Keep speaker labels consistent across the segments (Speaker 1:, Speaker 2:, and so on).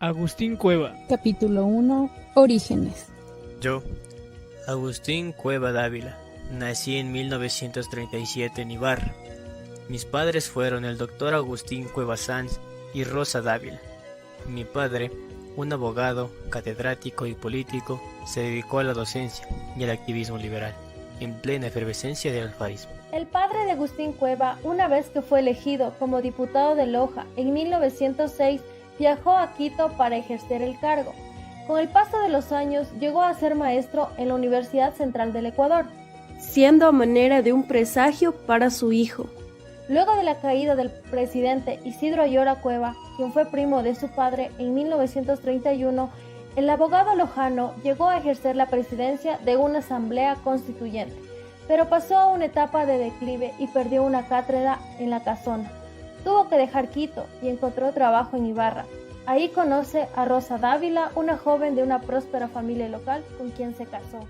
Speaker 1: Agustín Cueva.
Speaker 2: Capítulo 1. Orígenes.
Speaker 3: Yo, Agustín Cueva Dávila, nací en 1937 en Ibarra. Mis padres fueron el doctor Agustín Cueva Sanz y Rosa Dávila. Mi padre, un abogado, catedrático y político, se dedicó a la docencia y al activismo liberal, en plena efervescencia del alfarismo.
Speaker 4: El padre de Agustín Cueva, una vez que fue elegido como diputado de Loja en 1906, viajó a Quito para ejercer el cargo. Con el paso de los años, llegó a ser maestro en la Universidad Central del Ecuador,
Speaker 5: siendo a manera de un presagio para su hijo.
Speaker 4: Luego de la caída del presidente Isidro Ayora Cueva, quien fue primo de su padre en 1931, el abogado lojano llegó a ejercer la presidencia de una asamblea constituyente, pero pasó a una etapa de declive y perdió una cátedra en la Casona. Tuvo que dejar Quito y encontró trabajo en Ibarra. Ahí conoce a Rosa Dávila, una joven de una próspera familia local con quien se casó.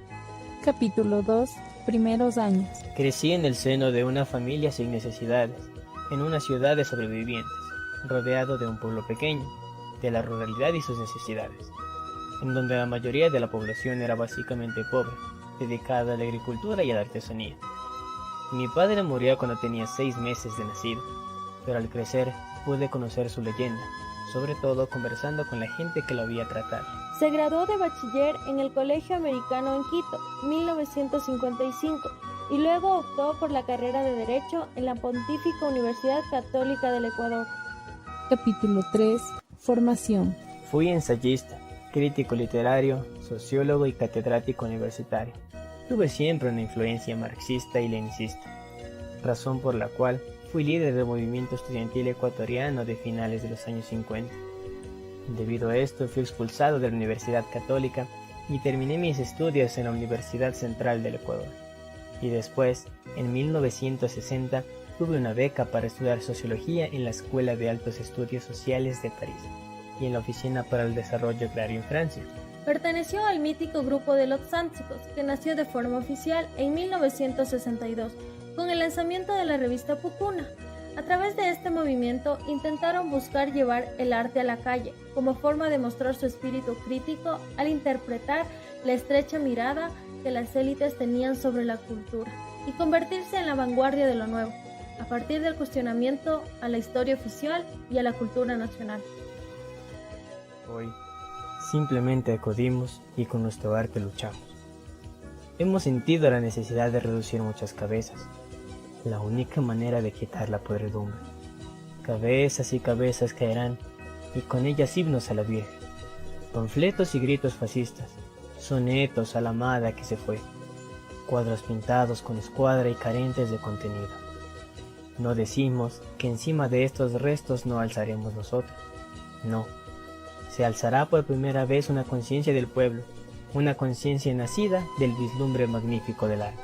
Speaker 2: Capítulo 2. Primeros años.
Speaker 3: Crecí en el seno de una familia sin necesidades, en una ciudad de sobrevivientes, rodeado de un pueblo pequeño, de la ruralidad y sus necesidades, en donde la mayoría de la población era básicamente pobre, dedicada a la agricultura y a la artesanía. Mi padre murió cuando tenía 6 meses de nacido, pero al crecer pude conocer su leyenda, sobre todo conversando con la gente que lo había tratado.
Speaker 4: Se graduó de bachiller en el Colegio Americano en Quito, 1955, y luego optó por la carrera de Derecho en la Pontificia Universidad Católica del Ecuador.
Speaker 2: Capítulo 3. Formación.
Speaker 3: Fui ensayista, crítico literario, sociólogo y catedrático universitario. Tuve siempre una influencia marxista y lenicista, razón por la cual fui líder del movimiento estudiantil ecuatoriano de finales de los años 50. Debido a esto fui expulsado de la Universidad Católica y terminé mis estudios en la Universidad Central del Ecuador. Y después, en 1960, tuve una beca para estudiar sociología en la Escuela de Altos Estudios Sociales de París y en la Oficina para el Desarrollo Agrario en Francia.
Speaker 4: Perteneció al mítico grupo de los Sánticos, que nació de forma oficial en 1962, con el lanzamiento de la revista Pucuna. A través de este movimiento intentaron buscar llevar el arte a la calle, como forma de mostrar su espíritu crítico al interpretar la estrecha mirada que las élites tenían sobre la cultura y convertirse en la vanguardia de lo nuevo, a partir del cuestionamiento a la historia oficial y a la cultura nacional.
Speaker 3: Hoy, simplemente acudimos y con nuestro arte luchamos. Hemos sentido la necesidad de reducir muchas cabezas, la única manera de quitar la podredumbre. Cabezas y cabezas caerán, y con ellas himnos a la Virgen, panfletos y gritos fascistas, sonetos a la amada que se fue, cuadros pintados con escuadra y carentes de contenido. No decimos que encima de estos restos no alzaremos nosotros, no. Se alzará por primera vez una conciencia del pueblo, una conciencia nacida del vislumbre magnífico del arte.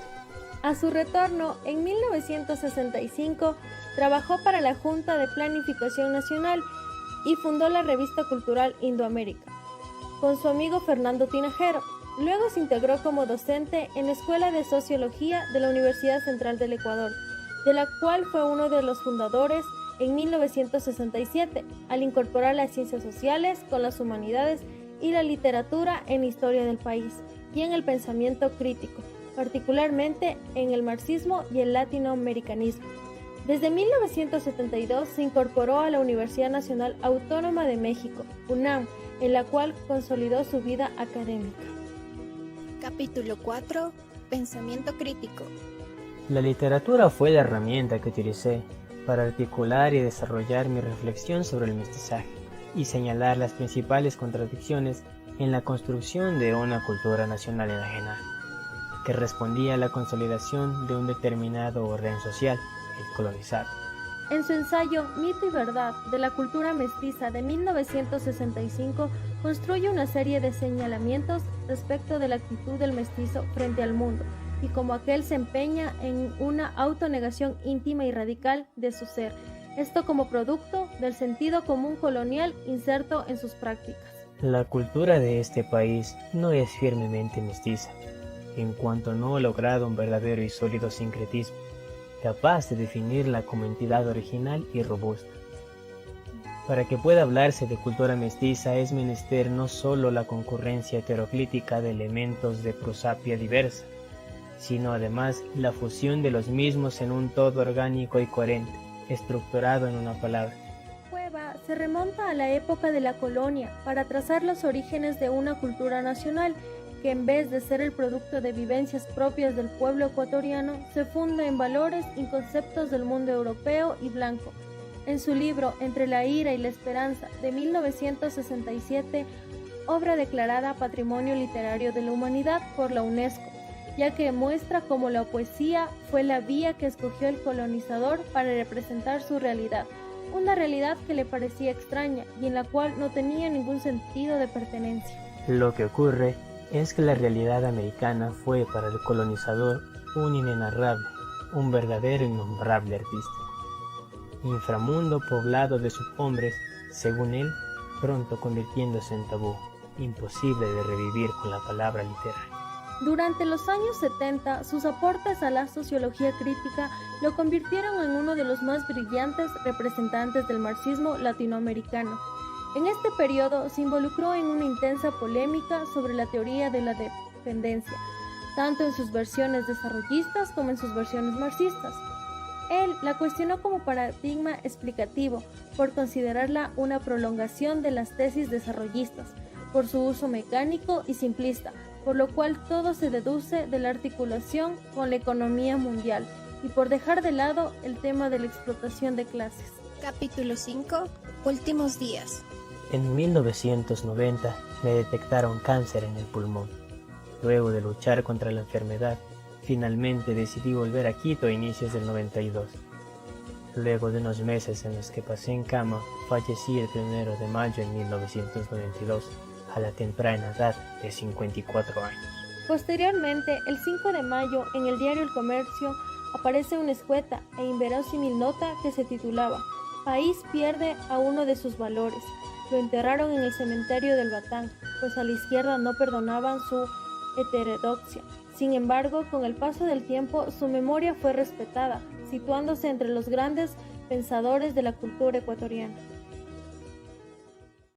Speaker 4: A su retorno, en 1965, trabajó para la Junta de Planificación Nacional y fundó la revista cultural Indoamérica, con su amigo Fernando Tinajero. Luego se integró como docente en la Escuela de Sociología de la Universidad Central del Ecuador, de la cual fue uno de los fundadores en 1967, al incorporar las ciencias sociales con las humanidades y la literatura en la historia del país y en el pensamiento crítico, particularmente en el marxismo y el latinoamericanismo. Desde 1972 se incorporó a la Universidad Nacional Autónoma de México, UNAM, en la cual consolidó su vida académica.
Speaker 6: Capítulo 4. Pensamiento crítico.
Speaker 3: La literatura fue la herramienta que utilicé para articular y desarrollar mi reflexión sobre el mestizaje y señalar las principales contradicciones en la construcción de una cultura nacional enajenada, que respondía a la consolidación de un determinado orden social, el colonizado.
Speaker 4: En su ensayo Mito y Verdad de la cultura mestiza de 1965, construye una serie de señalamientos respecto de la actitud del mestizo frente al mundo, y como aquel se empeña en una autonegación íntima y radical de su ser, esto como producto del sentido común colonial inserto en sus prácticas.
Speaker 3: La cultura de este país no es firmemente mestiza, en cuanto no ha logrado un verdadero y sólido sincretismo, capaz de definirla como entidad original y robusta. Para que pueda hablarse de cultura mestiza es menester no solo la concurrencia heteroclítica de elementos de prosapia diversa, sino además la fusión de los mismos en un todo orgánico y coherente, estructurado en una palabra.
Speaker 4: Cueva se remonta a la época de la colonia para trazar los orígenes de una cultura nacional que en vez de ser el producto de vivencias propias del pueblo ecuatoriano, se funda en valores y conceptos del mundo europeo y blanco. En su libro Entre la ira y la esperanza de 1967, obra declarada Patrimonio Literario de la Humanidad por la UNESCO, ya que muestra cómo la poesía fue la vía que escogió el colonizador para representar su realidad, una realidad que le parecía extraña y en la cual no tenía ningún sentido de pertenencia.
Speaker 3: Lo que ocurre es que la realidad americana fue para el colonizador un inenarrable, un verdadero innombrable artista. Inframundo poblado de subhombres, según él, pronto convirtiéndose en tabú, imposible de revivir con la palabra literaria.
Speaker 4: Durante los años 70, sus aportes a la sociología crítica lo convirtieron en uno de los más brillantes representantes del marxismo latinoamericano. En este periodo se involucró en una intensa polémica sobre la teoría de la dependencia, tanto en sus versiones desarrollistas como en sus versiones marxistas. Él la cuestionó como paradigma explicativo por considerarla una prolongación de las tesis desarrollistas, por su uso mecánico y simplista, por lo cual todo se deduce de la articulación con la economía mundial y por dejar de lado el tema de la explotación de clases.
Speaker 6: Capítulo 5. Últimos días.
Speaker 3: En 1990 me detectaron cáncer en el pulmón. Luego de luchar contra la enfermedad, finalmente decidí volver a Quito a inicios del 92. Luego de unos meses en los que pasé en cama, fallecí el 1 de mayo de 1992, a la temprana edad de 54 años.
Speaker 4: Posteriormente, el 5 de mayo, en el diario El Comercio, aparece una escueta e inverosímil nota que se titulaba «País pierde a uno de sus valores». Lo enterraron en el cementerio del Batán, pues a la izquierda no perdonaban su heterodoxia. Sin embargo, con el paso del tiempo, su memoria fue respetada, situándose entre los grandes pensadores de la cultura ecuatoriana.